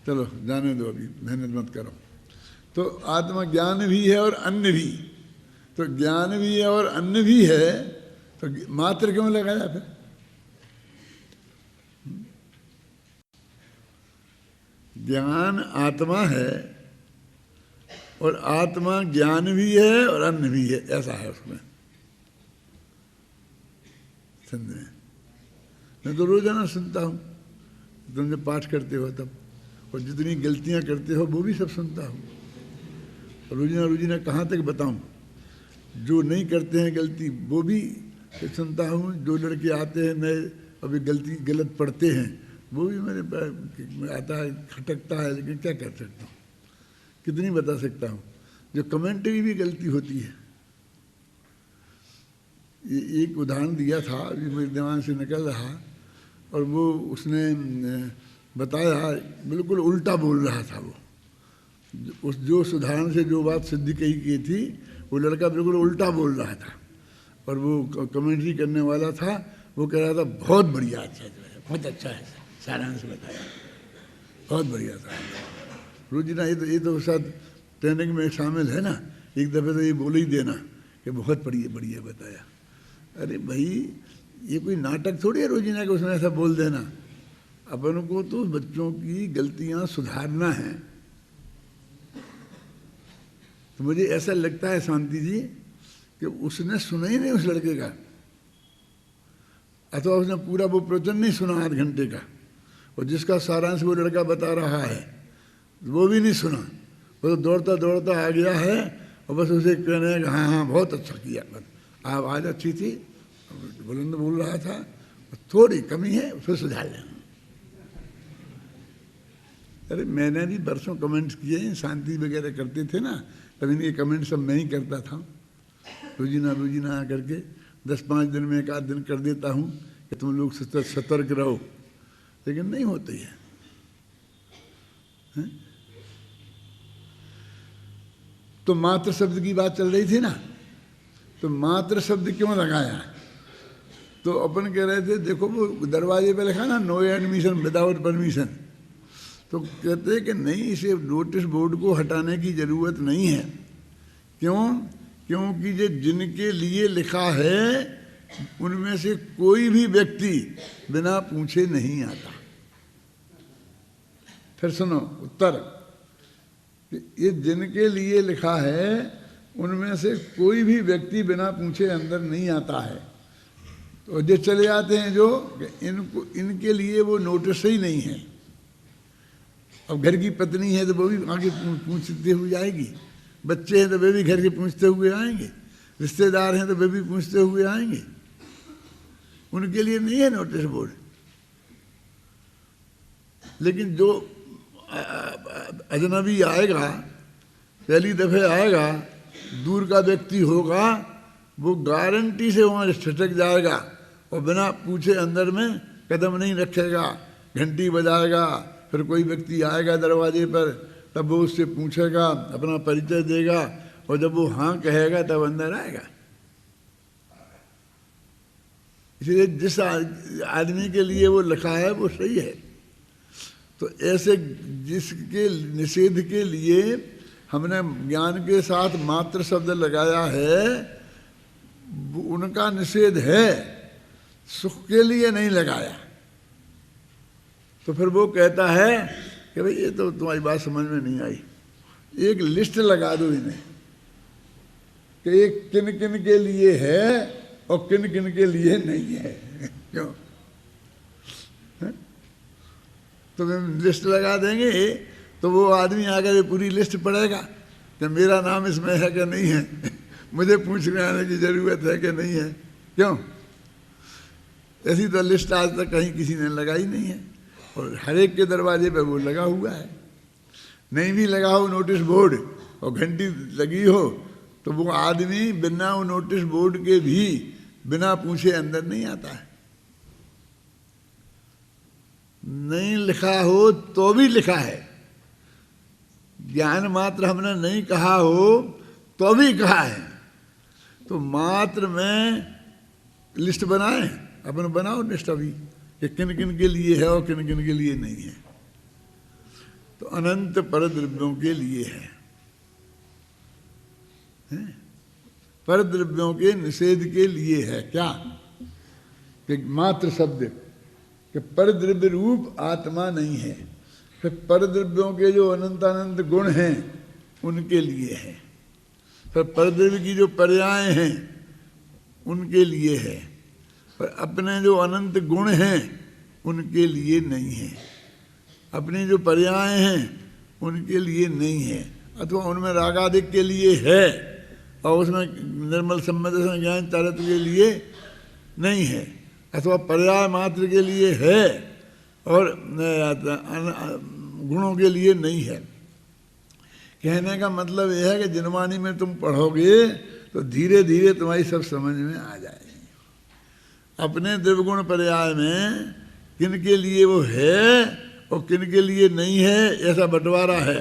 चलो जाने दो, अभी मेहनत मत करो। तो आत्मा ज्ञान भी है और अन्न भी, तो ज्ञान भी है और अन्न भी है, तो मात्र क्यों लगाया फिर? ज्ञान आत्मा है और आत्मा ज्ञान भी है और अन्न भी है, ऐसा है उसमें। समझे? मैं तो रोजाना सुनता हूँ, तुम जब पाठ करते हो तब, और जितनी गलतियां करते हो वो भी सब सुनता हूँ। रोजीना रोजीना कहाँ तक बताऊँ? जो नहीं करते हैं गलती वो भी सुनता हूँ, जो लड़के आते हैं नए अभी गलत पढ़ते हैं वो भी मेरे आता है, खटकता है, लेकिन क्या कर सकता हूँ, कितनी बता सकता हूँ। जो कमेंट्री भी गलती होती है। ये एक उदाहरण दिया था, अभी मेरे दिमाग से निकल रहा, और वो उसने बताया, बिल्कुल उल्टा बोल रहा था वो। उस जो सुधारण से जो बात सिद्धि की थी, वो लड़का बिल्कुल उल्टा बोल रहा था, और वो कमेंट्री करने वाला था, वो कह रहा था बहुत बढ़िया, अच्छा बहुत अच्छा है, सारांश बताया, बहुत बढ़िया था। रोजीना ये तो साथ ट्रेनिंग में शामिल है ना, एक दफ़े तो ये बोल ही देना कि बहुत बढ़िया बताया। अरे भाई, ये कोई नाटक थोड़ी है रोजीना के उसमें ऐसा बोल देना। अपन को तो बच्चों की गलतियां सुधारना है। तो मुझे ऐसा लगता है शांति जी कि उसने सुना ही नहीं उस लड़के का, अथवा उसने पूरा वो प्रवचन नहीं सुना 8 घंटे का, और जिसका सारांश वो लड़का बता रहा है वो भी नहीं सुना। वो तो दौड़ता दौड़ता आ गया है, और बस उसे कहने हैं कि हाँ हाँ बहुत अच्छा किया, आवाज़ अच्छी थी, बुलंद बोल रहा था, थोड़ी कमी है उसको सुधार लेना। अरे मैंने भी बरसों कमेंट्स किए हैं, शांति वगैरह करते थे ना, तब इनके कमेंट सब मैं ही करता था। रोजीना करके 10-5 दिन में 1 आध दिन कर देता हूँ कि तुम लोग सतर्क रहो, लेकिन नहीं होते हैं। तो मात्र शब्द की बात चल रही थी ना, तो मात्र शब्द क्यों लगाया? तो अपन कह रहे थे देखो वो दरवाजे पे लिखा ना, नो एडमिशन विदाउट परमिशन, तो कहते कि नहीं, इसे नोटिस बोर्ड को हटाने की जरूरत नहीं है। क्यों? क्योंकि ये जिनके लिए लिखा है उनमें से कोई भी व्यक्ति बिना पूछे नहीं आता। फिर सुनो उत्तर, ये जिनके लिए लिखा है उनमें से कोई भी व्यक्ति बिना पूछे अंदर नहीं आता है। तो जो चले आते हैं जो इनके लिए वो नोटिस ही नहीं है। अब घर की पत्नी है तो वो भी आगे पूछते हुए आएगी, बच्चे हैं तो वे भी घर के पूछते हुए आएंगे, रिश्तेदार हैं तो वे भी पूछते हुए आएंगे। उनके लिए नहीं है नोटिस बोर्ड। लेकिन जो अजनबी आएगा, पहली दफे आएगा, दूर का व्यक्ति होगा, वो गारंटी से वहाँ छिटक जाएगा और बिना पूछे अंदर में कदम नहीं रखेगा, घंटी बजाएगा। फिर कोई व्यक्ति आएगा दरवाजे पर, तब वो उससे पूछेगा, अपना परिचय देगा, और जब वो हाँ कहेगा तब अंदर आएगा। इसलिए जिस आदमी के लिए वो लिखा है वो सही है। तो ऐसे जिसके निषेध के लिए हमने ज्ञान के साथ मात्र शब्द लगाया है, उनका निषेध है, सुख के लिए नहीं लगाया। तो फिर वो कहता है कि भाई ये तो तुम्हारी बात समझ में नहीं आई, एक लिस्ट लगा दो इन्हें कि ये किन किन के लिए है और किन किन के लिए नहीं है। क्यों? तो हम लिस्ट लगा देंगे तो वो आदमी आकर पूरी लिस्ट पढ़ेगा कि मेरा नाम इसमें है कि नहीं है, मुझे पूछने आने की जरूरत है कि नहीं है। क्यों? ऐसी तो लिस्ट आज तक कहीं किसी ने लगाई नहीं है, और हर एक के दरवाजे पे वो लगा हुआ है। नहीं भी लगा हो नोटिस बोर्ड और घंटी लगी हो, तो वो आदमी बिना वो नोटिस बोर्ड के भी बिना पूछे अंदर नहीं आता है। नहीं लिखा हो तो भी लिखा है, ज्ञान मात्र हमने नहीं कहा हो तो भी कहा है। तो मात्र में लिस्ट बनाए, अपन बनाओ लिस्ट अभी कि किन किन के लिए है और किन किन के लिए नहीं है। तो अनंत पर द्रव्यों के लिए है। पर द्रव्यों के निषेध के लिए है। क्या कि मात्र शब्द कि पर द्रव्य रूप आत्मा नहीं है, फिर पर द्रव्यों के जो अनंत अनंत गुण हैं उनके लिए है, फिर पर द्रव्य की जो पर्याय हैं उनके लिए है, पर अपने जो अनंत गुण हैं उनके लिए नहीं है, अपनी जो पर्याय हैं उनके लिए नहीं है, अथवा उनमें रागादिक के लिए है और उसमें निर्मल सम्मत ज्ञान चारित्र के लिए नहीं है, अथवा पर्याय मात्र के लिए है और गुणों के लिए नहीं है। कहने का मतलब यह है कि जिनवाणी में तुम पढ़ोगे तो धीरे धीरे तुम्हारी सब समझ में आ जाएगी। अपने द्रव्यगुण पर्याय में किन के लिए वो है और किन के लिए नहीं है ऐसा बंटवारा है,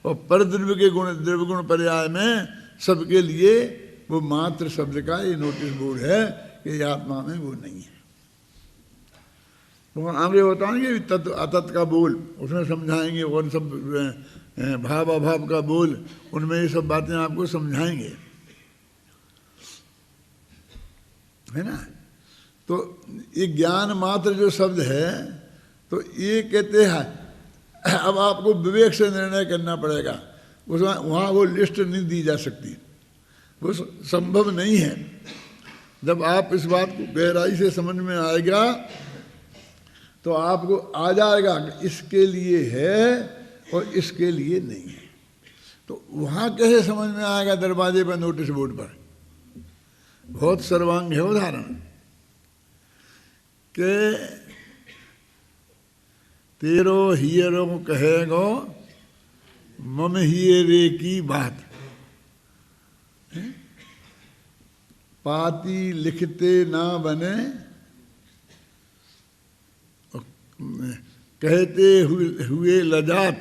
और पर द्रव्य के गुण द्रव्यगुण पर्याय में सबके लिए वो मात्र शब्द का ये नोटिस बोर्ड है कि आत्मा में वो नहीं है। तो आगे बताएंगे तत्व अतत्व का बोल, उसमें समझाएंगे, और सब भाव अभाव का बोल, उनमें ये सब बातें आपको समझाएंगे, है ना। तो ये ज्ञान मात्र जो शब्द है तो ये कहते हैं अब आपको विवेक से निर्णय करना पड़ेगा, उसमें वहाँ वो लिस्ट नहीं दी जा सकती, वो संभव नहीं है। जब आप इस बात को गहराई से समझ में आएगा तो आपको आ जाएगा कि इसके लिए है और इसके लिए नहीं है। तो वहाँ कैसे समझ में आएगा? दरवाजे पर नोटिस बोर्ड पर बहुत सर्वांग है उदाहरण के तेरो हियरो कहेगो मम हियरे की बात, पाती लिखते ना बने कहते हुए लजात,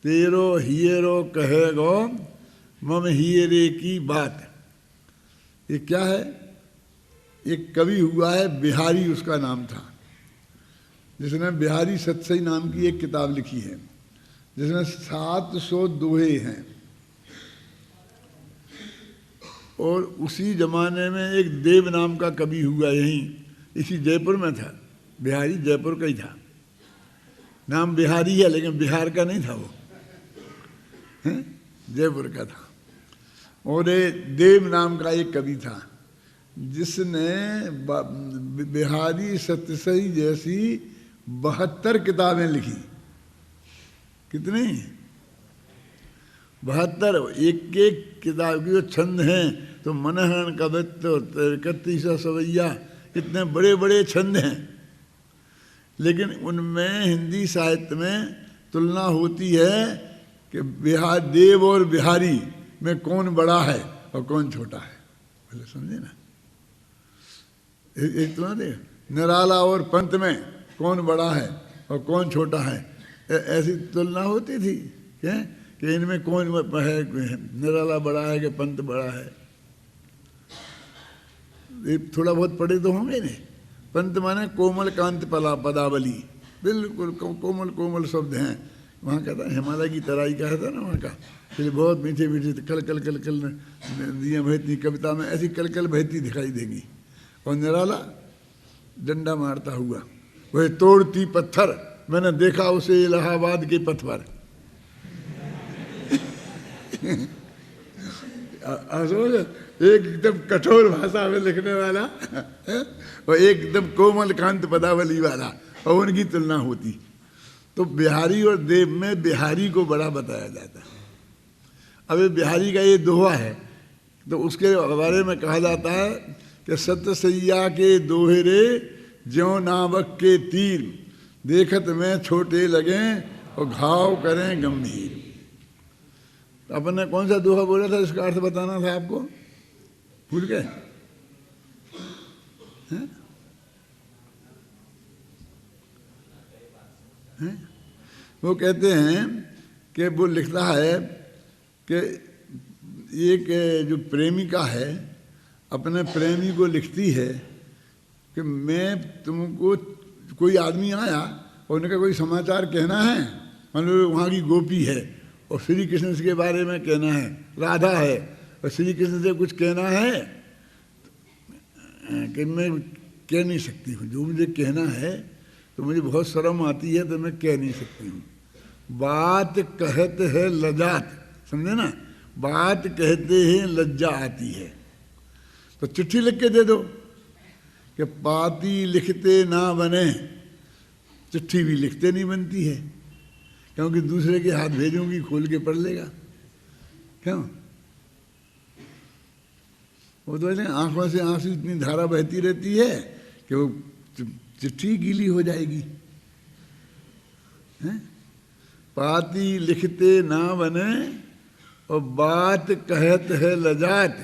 तेरो हियरो कहेगो मम हियरे की बात। ये क्या है? एक कवि हुआ है बिहारी, उसका नाम था, जिसने बिहारी सत्सई नाम की एक किताब लिखी है जिसमें 700 दोहे हैं। और उसी जमाने में एक देव नाम का कवि हुआ, यहीं इसी जयपुर में था, बिहारी जयपुर का ही था, नाम बिहारी है लेकिन बिहार का नहीं था वो, जयपुर का था। और देव नाम का एक कवि था जिसने बिहारी सत्यसई जैसी 72 किताबें लिखी। कितनी? 72। एक एक किताब की जो छंद हैं तो मनहरण कवित्व 31 सवैया, इतने बड़े बड़े छंद हैं, लेकिन उनमें हिंदी साहित्य में तुलना होती है कि बिहार देव और बिहारी में कौन बड़ा है और कौन छोटा है। बोले समझे ना? एक तुलना दे, निराला और पंत में कौन बड़ा है और कौन छोटा है, ऐसी तुलना होती थी क्या कि इनमें कौन है, निराला बड़ा है कि पंत बड़ा है। ये थोड़ा बहुत पढ़े तो होंगे नहीं। पंत माने कोमल कांत पदावली, बिल्कुल कोमल कोमल शब्द हैं। वहाँ कहता है हिमालय की तराई का था ना, वहाँ का फिर बहुत मीठे मीठे कल कल कल कल दिया बहती, कविता में ऐसी कल कल बहती दिखाई देगी। और निराला डंडा मारता हुआ, वह तोड़ती पत्थर, मैंने देखा उसे इलाहाबाद के पथ पर। एक एकदम कठोर भाषा में लिखने वाला और एक एकदम कोमल कांत पदावली वाला, और उनकी तुलना होती। तो बिहारी और देव में बिहारी को बड़ा बताया जाता है। अब ये बिहारी का ये दोहा है तो उसके बारे में कहा जाता है कि सतसैया के दोहरे ज्यों नावक के तीर, देखत में छोटे लगें और घाव करें गंभीर। अपन ने कौन सा दोहा बोला था, इसका अर्थ बताना था आपको, भूल गए? वो कहते हैं कि वो लिखता है कि एक जो प्रेमिका है अपने प्रेमी को लिखती है कि मैं तुमको, कोई आदमी आया और उनका कोई समाचार कहना है, मान लो वहाँ की गोपी है और श्री कृष्ण के बारे में कहना है, राधा है, और श्री कृष्ण से कुछ कहना है कि मैं कह नहीं सकती हूँ, जो मुझे कहना है तो मुझे बहुत शर्म आती है, तो मैं कह नहीं सकती हूँ। बात कहते हैं लजात, समझे ना, बात कहते हैं लज्जा आती है। तो चिट्ठी लिख के दे दो कि पाती लिखते ना बने, चिट्ठी भी लिखते नहीं बनती है, क्योंकि दूसरे के हाथ भेजूंगी, खोल के पढ़ लेगा। क्यों? वो तो आंखों से आंसू इतनी धारा बहती रहती है कि वो चिट्ठी गीली हो जाएगी। हैं? पाती लिखते ना बने और बात कहत है लजात,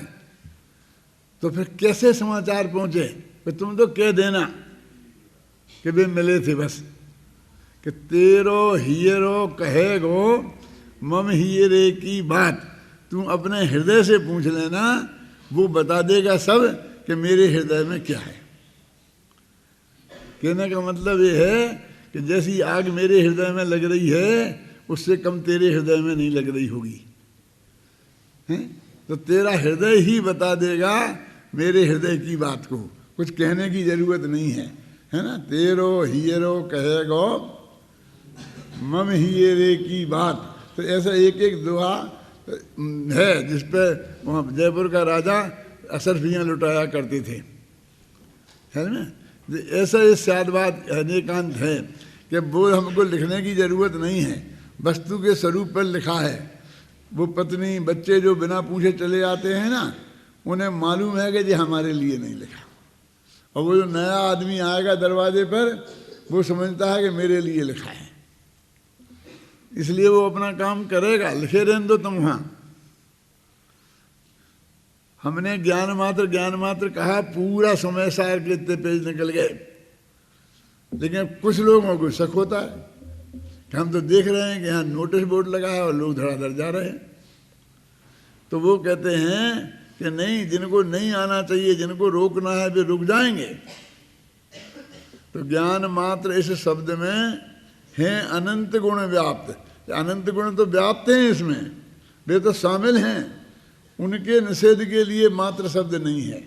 तो फिर कैसे समाचार पहुंचे? फिर तुम तो कह देना कि वे मिले थे बस, कि तेरो हियरो कहेगो मम हियरे की बात, तुम अपने हृदय से पूछ लेना, वो बता देगा सब कि मेरे हृदय में क्या है। कहने का मतलब ये है कि जैसी आग मेरे हृदय में लग रही है उससे कम तेरे हृदय में नहीं लग रही होगी, हैं? तो तेरा हृदय ही बता देगा मेरे हृदय की बात को, कुछ कहने की जरूरत नहीं है, है ना। तेरो हियरो कहेगो मम हियरे की बात, तो ऐसा एक एक दोहा है जिस पे वहाँ जयपुर का राजा असरफियाँ लुटाया करते थे, है ना। ऐसा ये शादबाद अनेकांत है कि वो हमको लिखने की जरूरत नहीं है, वस्तु के स्वरूप पर लिखा है। वो पत्नी बच्चे जो बिना पूछे चले आते हैं ना, उन्हें मालूम है कि ये हमारे लिए नहीं लिखा, और वो जो नया आदमी आएगा दरवाजे पर वो समझता है कि मेरे लिए लिखा है, इसलिए वो अपना काम करेगा। लिखे रहने दो तुम वहाँ। हमने ज्ञान मात्र कहा, पूरा समय सार के इतने पेज निकल गए, लेकिन कुछ लोगों को शक होता है कि हम तो देख रहे हैं कि यहाँ नोटिस बोर्ड लगा है और लोग धड़ाधड़ जा रहे हैं, तो वो कहते हैं कि नहीं, जिनको नहीं आना चाहिए, जिनको रोकना है वे रुक जाएंगे। तो ज्ञान मात्र इस शब्द में हैं अनंत गुण व्याप्त, अनंत गुण तो व्याप्त हैं इसमें, वे तो शामिल हैं, उनके निषेध के लिए मात्र शब्द नहीं है।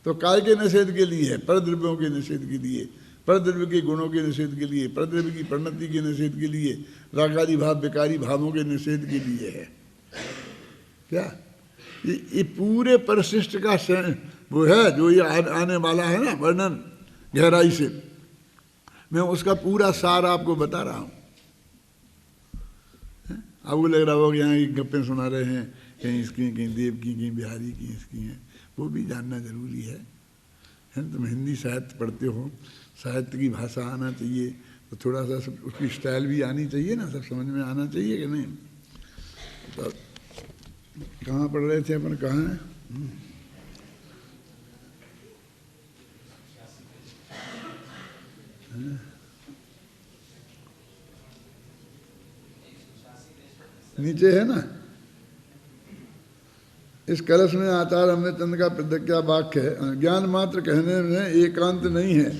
तो काय के निषेध के लिए है? परद्रव्यों के निषेध के लिए, परद्रव्य के गुणों के निषेध के लिए, परद्रव्य की परिणति के निषेध के लिए, रागादि भाव विकारी भावों के निषेध के लिए है। क्या ये पूरे परिशिष्ट का वो है जो ये आने वाला है ना वर्णन गहराई से, मैं उसका पूरा सार आपको बता रहा हूँ। आपको लग रहा होगा कि यहाँ की गप्पें सुना रहे हैं, कहीं इसकी, कहीं देव की, कहीं बिहारी की, इसकी हैं, वो भी जानना जरूरी है। तुम हिंदी साहित्य पढ़ते हो, साहित्य की भाषा आना चाहिए, तो थोड़ा सा उसकी स्टाइल भी आनी चाहिए ना, सब समझ में आना चाहिए कि नहीं। तो कहाँ पढ़ रहे थे अपन, कहाँ हैं? नीचे है ना। इस कलश में आचार्य अमृतचंद्र का प्रतिज्ञा वाक्य है, ज्ञान मात्र कहने में एकांत नहीं है,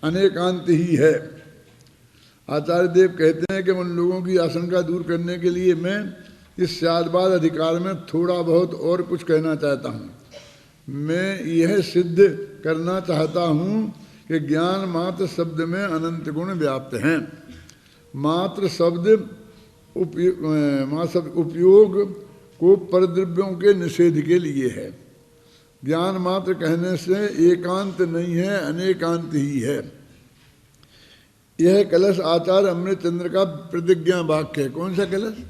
अनेकांत ही है। आचार्य देव कहते हैं कि उन लोगों की आशंका दूर करने के लिए मैं इस शादबाद अधिकार में थोड़ा बहुत और कुछ कहना चाहता हूँ। मैं यह सिद्ध करना चाहता हूँ कि ज्ञान मात्र शब्द में अनंत गुण व्याप्त हैं। मात्र शब्द उपयोग को परद्रव्यों के निषेध के लिए है। ज्ञान मात्र कहने से एकांत नहीं है, अनेकांत ही है। यह कलश आचार्य अमृतचंद्र का प्रतिज्ञा वाक्य है। कौन सा कलश?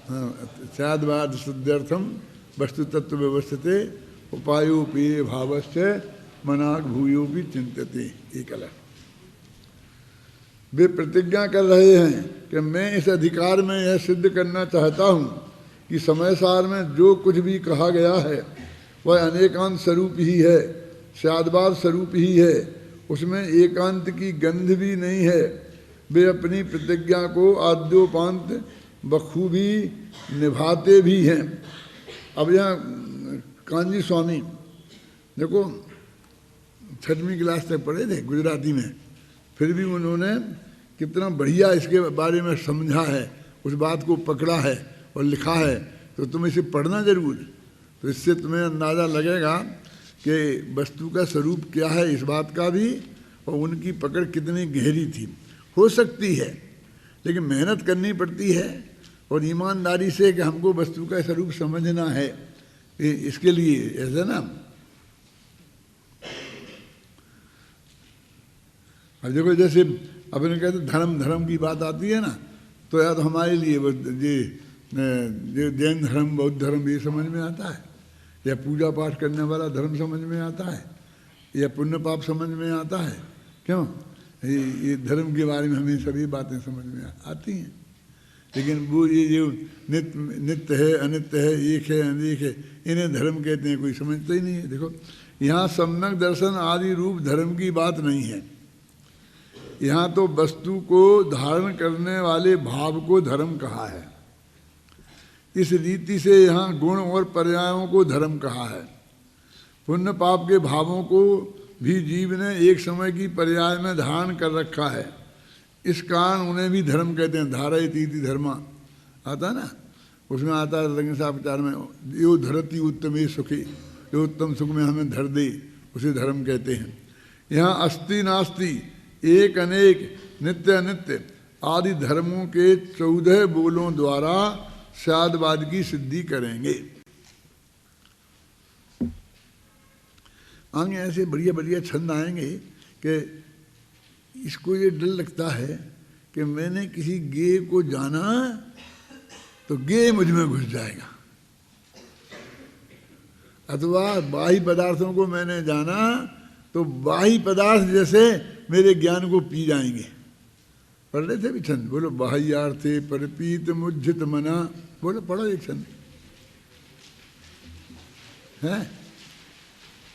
हाँ, शादवाद शुद्ध्यर्थम वस्तु तत्व व्यवस्थिते उपायोपेय भावस्य मनाग भूयो भी चिंतते। ये कलश वे प्रतिज्ञा कर रहे हैं कि मैं इस अधिकार में यह सिद्ध करना चाहता हूँ कि समय सार में जो कुछ भी कहा गया है वह अनेकांत स्वरूप ही है, शादवाद स्वरूप ही है, उसमें एकांत की गंध भी नहीं है। वे अपनी प्रतिज्ञा को आद्योपांत बखूबी निभाते भी हैं। अब यहाँ कांजी स्वामी देखो 6वीं क्लास तक पढ़े थे गुजराती में, फिर भी उन्होंने कितना बढ़िया इसके बारे में समझा है, उस बात को पकड़ा है और लिखा है। तो तो तुम इसे पढ़ना जरूर। तो इससे तुम्हें अंदाज़ा लगेगा कि वस्तु का स्वरूप क्या है, इस बात का भी, और उनकी पकड़ कितनी गहरी थी। हो सकती है, लेकिन मेहनत करनी पड़ती है और ईमानदारी से कि हमको वस्तु का स्वरूप समझना है। इसके लिए ऐसा ना, अब देखो जैसे अपने कहते धर्म की बात आती है ना, तो या तो हमारे लिए ये जैन धर्म, बौद्ध धर्म ये समझ में आता है, या पूजा पाठ करने वाला धर्म समझ में आता है, या पुण्य पाप समझ में आता है। क्यों? ये धर्म के बारे में हमें सभी बातें समझ में आती हैं, लेकिन वो ये जो नित्य है, अनित्य है, एक है, अनेक है, इन्हें धर्म कहते हैं, कोई समझता ही नहीं है। देखो यहाँ सम्यक दर्शन आदि रूप धर्म की बात नहीं है, यहाँ तो वस्तु को धारण करने वाले भाव को धर्म कहा है। इस रीति से यहाँ गुण और पर्यायों को धर्म कहा है। पुण्य पाप के भावों को भी जीव ने एक समय की पर्याय में धारण कर रखा है, इस कारण उन्हें भी धर्म कहते हैं। धारयति धर्मा आता है ना, उसमें आता है रंग सापचार में, यो धरती उत्तमे सुखी, जो उत्तम सुख में हमें धर दे उसे धर्म कहते हैं। यहाँ अस्ति नास्ति, एक अनेक, नित्य अनित्य आदि धर्मों के 14 बोलों द्वारा शादवाद की सिद्धि करेंगे। आगे ऐसे बढ़िया बढ़िया छंद आएंगे कि इसको ये डर लगता है कि मैंने किसी गे को जाना तो गे मुझ में घुस जाएगा, अथवा बाह्य पदार्थों को मैंने जाना तो बाह्य पदार्थ जैसे मेरे ज्ञान को पी जाएंगे। पढ़ रहे थे भी छंद, बोलो बाह्यार्थे परिपीत मुज्जित मना, बोलो पढ़ो एक छंद है।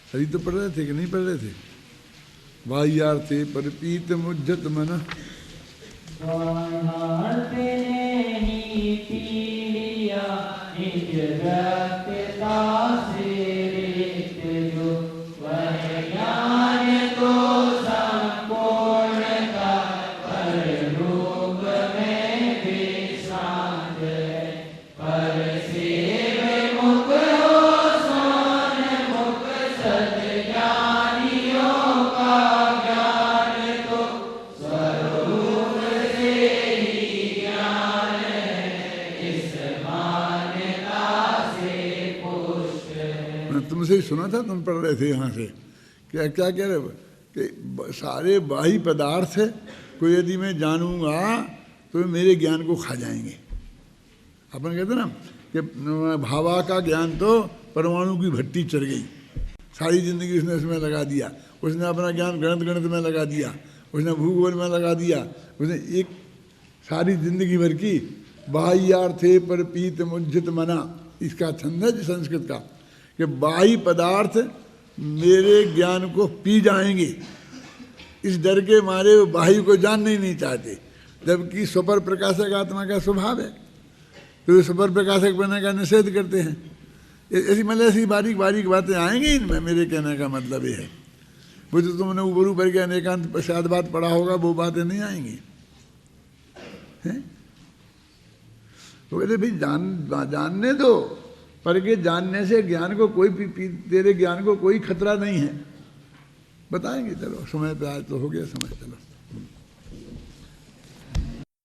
अभी तो पढ़ रहे थे कि नहीं पढ़ रहे थे? बाह्यार्थे परिपीत मुज्जित मना, तुमसे सुना था, तुम पढ़ रहे थे यहाँ से, क्या क्या कह रहे कि सारे बाह्य पदार्थ को यदि मैं जानूंगा तो मेरे ज्ञान को खा जाएंगे। अपन कहते ना कि भावा का ज्ञान तो परमाणु की भट्टी चढ़ गई, सारी जिंदगी उसने उसमें लगा दिया, उसने अपना ज्ञान गणित में लगा दिया, उसने भूगोल में लगा दिया, उसने एक सारी जिंदगी भर की बाह्यार्थे परिपीत मुज्जित मना, इसका छंद है संस्कृत का, कि बाह्य पदार्थ मेरे ज्ञान को पी जाएंगे। इस डर के मारे वो बाह्य को जानना ही नहीं चाहते, जबकि सुपर प्रकाशक आत्मा का स्वभाव है, तो सुपर प्रकाशक बनने का निषेध करते हैं। ऐसी मतलब ऐसी बारीक बारीक बातें आएंगी इनमें। मेरे कहने का मतलब ये है, वो जो तुमने ऊपर ऊपर के अनेकांत प्रसाद बात पढ़ा होगा वो बातें नहीं आएंगी, हैं? तो कहते भाई जानने दो, पर के जानने से ज्ञान को कोई तेरे ज्ञान को कोई खतरा नहीं है। बताएंगे, चलो समय पे आज तो हो गया समय, चलो।